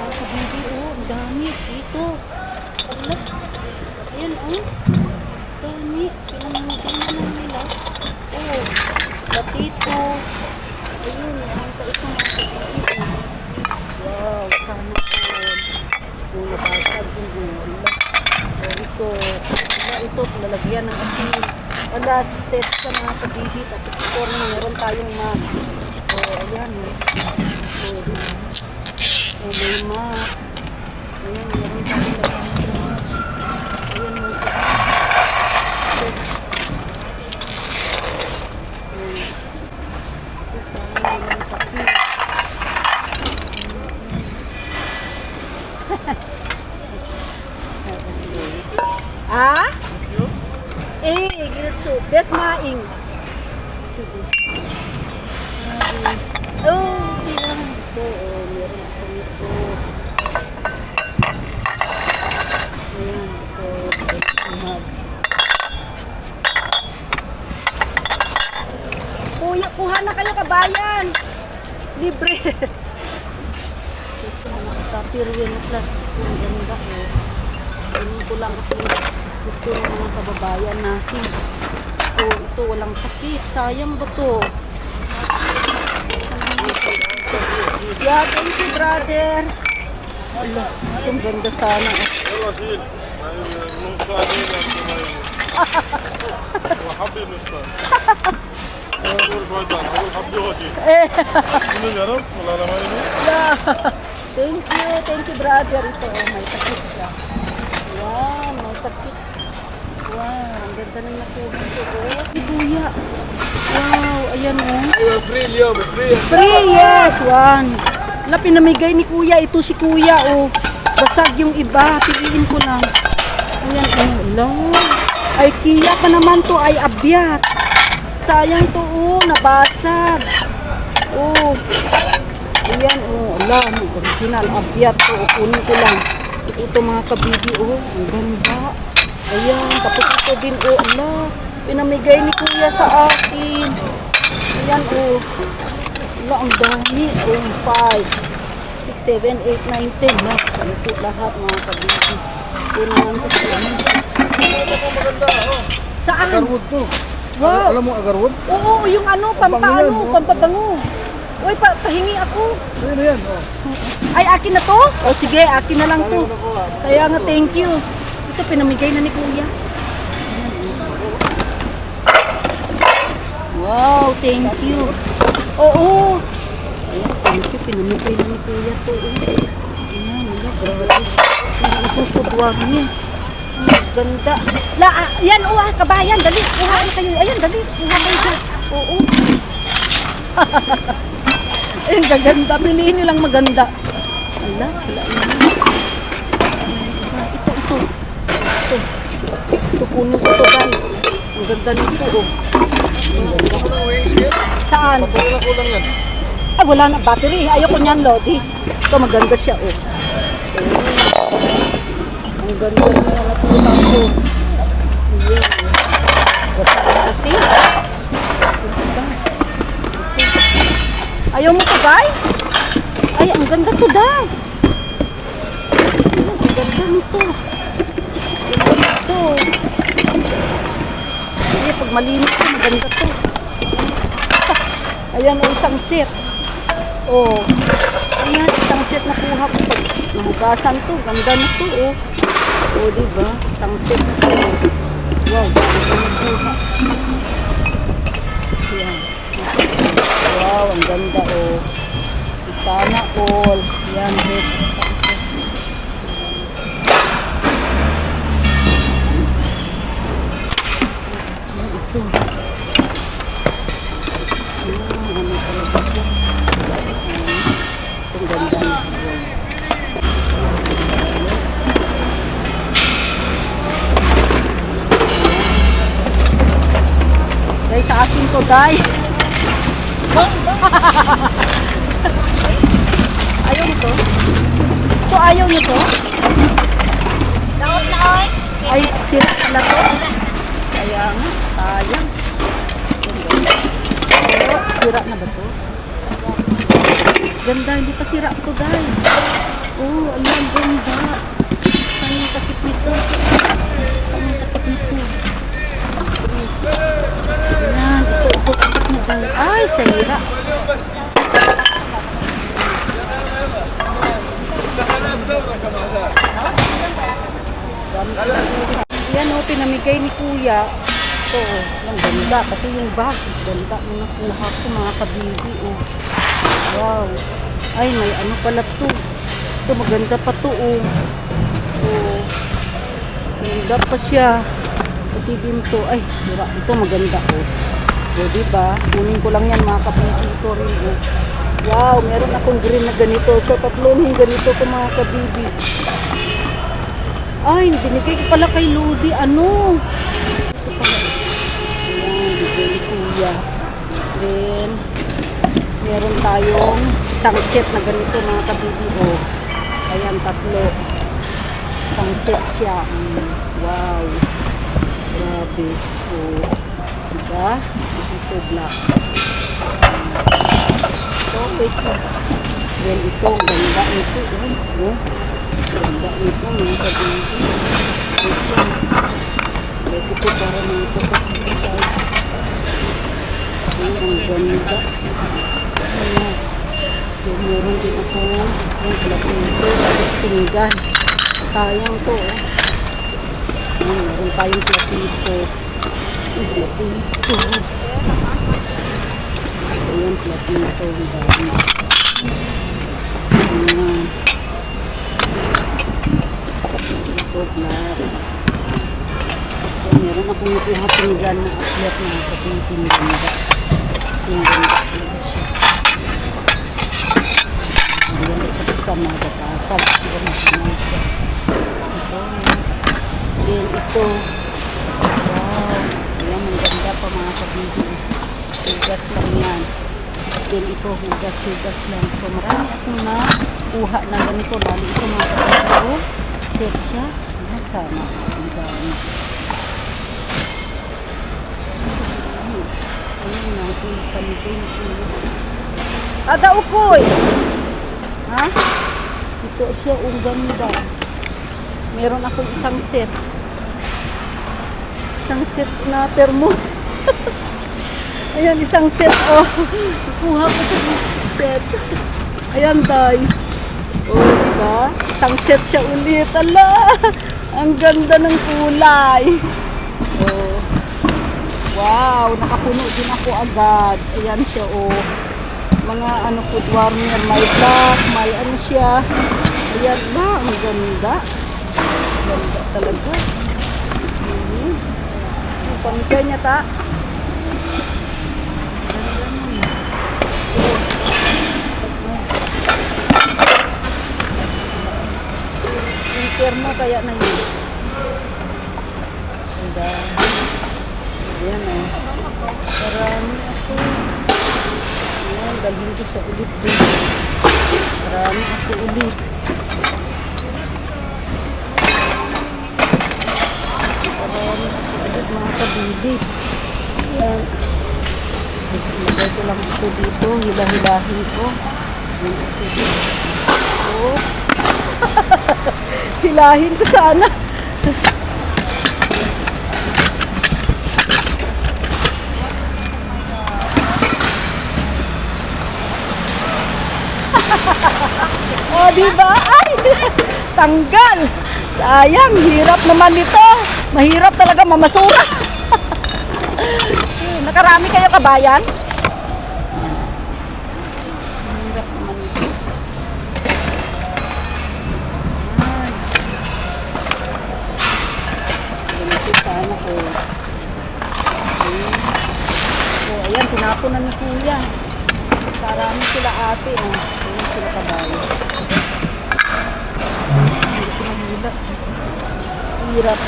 mga kabidi, oh. Ang dami. Dito. Ala. Ayan, oh. Dami. Pinamigay na lang nila. Oh. Latito. Ayun. Nakanta ito mga kabidi. Wow. Sana po. Kung napasag yung gula. Oh, ito. Ito. Lalagyan ng asin. Wala, set sa mga kabidi. Tapos ito na meron tayong mag. So, ayan. So, may map. Ayan, meron tayong mag. Ayan, mga kabidi. Ito, sana walang kapi. Ah? Gitu. Best maing. Oh, silang ito. Oh, meron ako nito. Ayan, ito. Kuya, kuha na kayo kabayan. Libre. Ito, nakapirwin na plastic. Ang ganda ko. Ganun ko lang kasi gusto ng mga kababayan natin. Ito walang takip. Sayang ba to? Yeah, thank you, brother. Ala, itong ganda sana. والله شيل من قاعدين وحبي مستر اقول فايدان اقول حبي وجهي من جرب ولا لا ما ينو Yeah. Thank you, brother. Ito, oh, may takip siya. Yan, may takip. Wow, ang ganda ng nakuha ito. Oh, kuya. Wow, ayan oh. ايوه فري اليوم فري Free, yes, one. Wala, pinamigay ni kuya. Ito si kuya, oh. Basag yung iba. Piliin ko lang. Ayan, oh. Wala. Ay, Kia pa naman to. Ay, abyat. Sayang to, oh. Nabasag. Oh. Ayan, oh. Wala. Original. Abyat to. Oh, kunin ko lang. Tapos ito mga kabidi, oh. Ang ganda. Ayan. Tapos ito din, oh. Wala. Pinamigay ni kuya sa akin. Ayan, oh. Wala, ang dami. Oh, 5, 6, 7, 8, 9, 10. No? Ito lahat mga kabidi. Ito naman ko sa amin. Saan? agarwood to. Wow. Alam mo agarwood? Oo, yung ano, pampabango. Uy, pahingi ako. Ano yan? Oh. Ay, akin na to? O sige, akin na lang to. Kaya nga, thank you. Ito, pinamigay na ni kuya. Wow, thank you. Oo. Ayan, thank you. Pinamigay na ni kuya to. Ayan, wala, grabe. Hindi ito foodwag niya. Ang ganda. Yan, kabayan, dali. Kuha kayo. Ayan, dali. Kuha kayo dyan. Oo. Ayun, gaganda. Piliin nyo lang maganda. Wala. Ito, puno ko ito, guys. Ang ganda nito, oh. Saan? Kulang yan. Ay, wala na battery. Ayoko niyan, Lodi. Ito, maganda siya, oh. Ang ganda niya. Natulang ko. Ayan. Basta kasi. Ayaw mo to, Day? Ay, ang ganda to, Day. Ang ganda nito. Ang ganda to. Ay, pag malinis to, maganda to. Ayan, o, isang set. Oh. Ayan, isang set na kuha ko. Pag nahugasan to, ganda na to, oh. Oh, diba? Isang set na to. Wow, ganda na kuha. Ayan. Wow, ang ganda, oh. Sana all. Yan, red. Ito. Ano talaga siya? Ang ganda na. Guys, sa akin to, guys. Ayaw nito? Ito, ayaw nito? Daot na oy. Ay, sira pala to. Kaya nga, sayang. Pero, sira na ba to? Ganda, hindi pa sira to, guys. Oh, Yan o, pinamigay ni kuya. Ito o, ang ganda. Pati yung bag, ganda na nakuha ko mga kabibi o. Wow. Ay, may ano pala to. Ito, maganda pa to o. O, maganda pa siya. Pati din to. Ay, sira. Ito maganda o. O, diba? Kunin ko lang yan mga kabibi. Ito rin o. Wow, meron akong green na ganito. So, tatlong ganito ko mga kabibi. Ay, binigay ko pala kay Lodi. Ano? Ito pala. Ayan, bigay ni kuya. Then, meron tayong isang set na ganito mga kabibi. O, ayan, tatlo. Isang set siya. Wow. Grabe. O, diba? Ito, black. Ito, wait ko. Then, ito, ganda ito. O, ganda ito mga kabibi. Ito. Ito po para mga ito sa size. Ayan, ang ganda. Ayan. So, meron din ako yung platito. Tapos pinggan. Sayang to. Ayan, meron tayong platito. Yung platito. Ayan, platito. Ang dami. Ayan. Ito, black. So, meron akong nakuha pinggan na akyat na kaping pingganda. Pingganda talaga siya. Ayan, basta magkakasal. Ito, masinay siya. Ito. Then, ito. Wow. Ayan, ang ganda pa mga kabibi. Hugas lang yan. Then, ito, hugas lang. So, marami akong nakuha na ganito. Lalo ito mga kabibi. Set siya. Ayan, sana. Ang dami. Ayan na, ito yung paligay na ito. Ada ukoy! Ha? Ito siya, ang ganda. Meron akong isang set. Isang set na termo. Ayan, isang set. Oh, kuha ko sa set. Ayan, day. Oh, diba? Isang set siya ulit. Ala! Ang ganda ng kulay. Oh. Wow, nakapuno din ako agad. Ayan siya, oh. Mga ano, food warmer, may black, may ano siya. Ayan ba, ang ganda. Ganda talaga. Ang pamigay niya, ta. Interno kaya na yun. Ganda. Ayan, oh. Marami ako. Ayan, dalhin ko sa ulit din. Marami ako ulit. Marami ako ulit mga kabibi. Ayan. Ilagay ko lang ito dito. Hilahilahin ko. Ayan ito dito. Oh. Hilahin ko sana. Oh, diba? Ay! Tanggal! Sayang, hirap naman ito. Mahirap talaga mamasura. Nakarami kayo kabayan? Mahirap naman ito. Ay. Ganito sana ko. Ayan, tinapon na ni kuya. Karami sila ate. Ayan sila kabayan. Hindi ko mahilap. Hirap.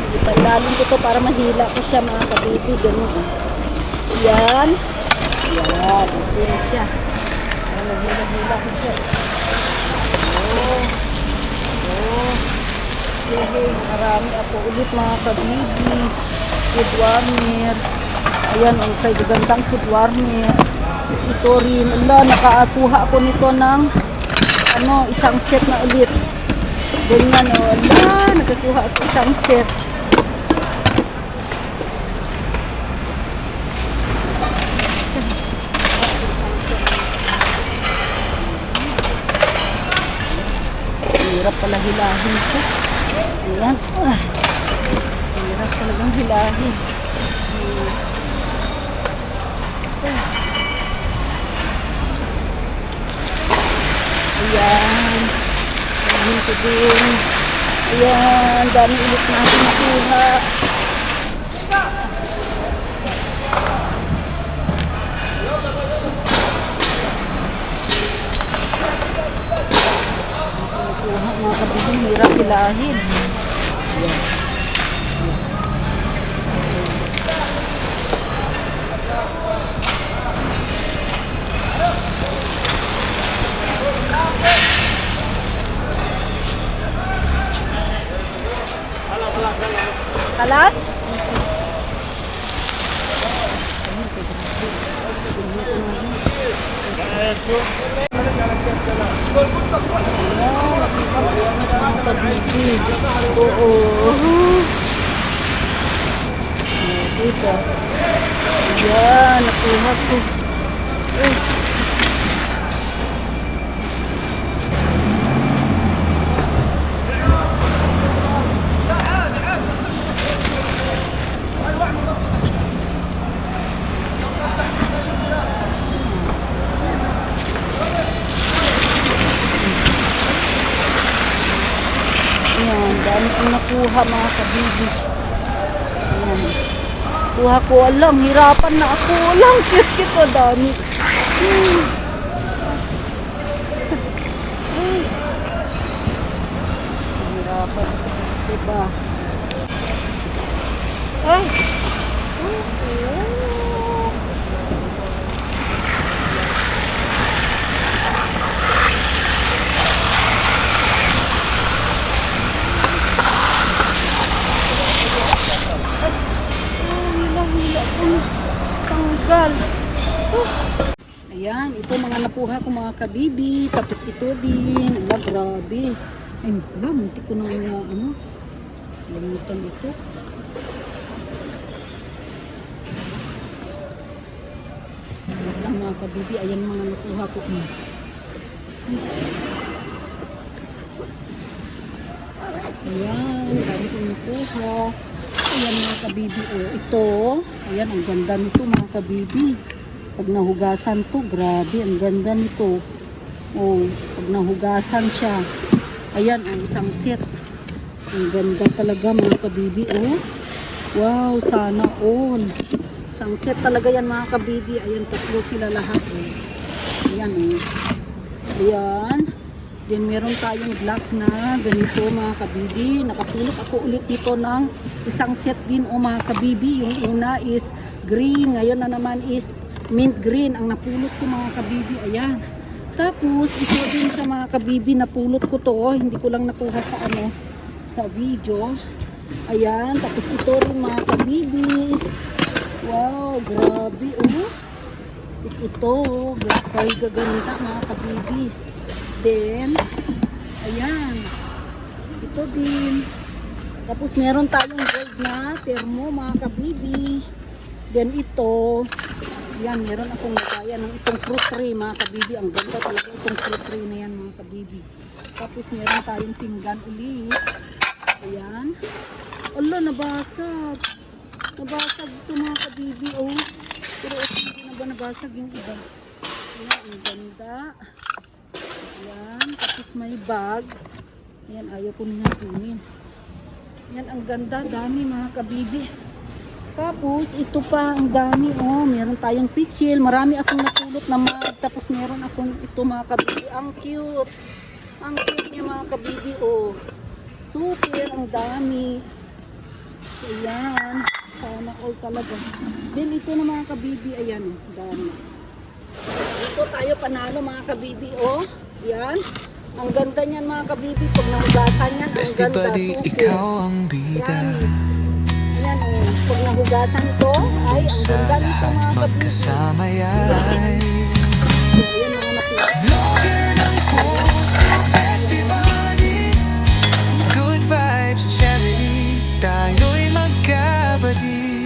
Ipailalim ko to para mahila ko siya mga kabibi. Ganun. Yan. Yan. Ito na siya. Para mahila-hila ko siya. Oh. Oh. Yehey. Marami ako ulit mga kabibi. Food warmer. Ayan. Okay. Gagandang food warmer. Tapos ito rin. Ala, nakakuha ako nito ng isang set na ulit. Ganyan, ala, nakakuha ako isang set. hirap pala hilahin ko. Ayan. Hirap talagang hilahin. Ayan. Ayan ko din. Ayan. Dami ulit natin nakuha. Nakuha mga kabibing. Hirap hilahin. Ayan. Kalas? Oo. Ito. Ayan, nakuha ko. Ayan, dami kong nakuha mga kabibi. Ayan. Kuha ko, alam, hirapan na ako. Alam, cute ko, dami. Hirapan. Diba? Ay! Tanggal. Ayan, ito mga nakuha ko mga kabibi. Tapos ito din. Ala, grabe. Ay, wala, muntik ko na ano. Lamutan ito. Ayan mga kabibi. Ayan mga nakuha ko. Ayan, dami kong nakuha. Ayan mga kabibi. Oh, ito. Ayan, ang ganda nito mga kabibi. Pag nahugasan to, grabe, ang ganda nito. Oh, pag nahugasan siya. Ayan, ang isang set. Ang ganda talaga mga kabibi. Oh, wow, sana all. Isang set talaga yan mga kabibi. Ayan, tatlo sila lahat. Oh. Ayan, oh. Ayan. Then meron tayong black na ganito mga kabibi. Nakapulot ako ulit dito ng isang set din o mga kabibi. Yung una is green. Ngayon na naman is mint green. Ang napulot ko mga kabibi. Ayan. Tapos ito din siya mga kabibi. Napulot ko to. Hindi ko lang nakuha sa ano, sa video. Ayan. Tapos ito rin mga kabibi. Wow. Grabe. Oh. Tapos ito. Kay gaganda mga kabibi. Then, ayan. Ito din. Tapos meron tayong gold na termo mga kabibi. Then ito, yan, meron akong nagaya ng itong fruit tree mga kabibi. Ang ganda talaga itong fruit tree na yan mga kabibi. Tapos meron tayong pinggan ulit. Ayan. Ala, nabasag. Nabasag ito mga kabibi. Oh. Pero hindi na ba nabasag yung iba? Ayan, ang ganda. Ayan, tapos may bag. Ayan, ayaw ko niya kunin. Ayan, ang ganda, dami mga kabibi. Tapos, ito pa, ang dami. Oh, meron tayong pichil. Marami akong napulot na mud. Tapos, meron akong ito mga kabibi. Ang cute. Ang cute niya mga kabibi. Oh, super, ang dami. Ayan, sana all talaga. Then, ito na mga kabibi. Ayan, oh, dami. Ito tayo panalo mga kabibi. Oh, yan. Ang ganda niyan mga kabibi. Pag nahugasan yan, ang ganda. Super. Ikaw ang bida. Ayan o. Pag nahugasan to, ay ang ganda nito mga kabibi. So, ayan mga nakita. Vlogger ng puso, bestie buddy. Good vibes charity. Tayo'y magkabati.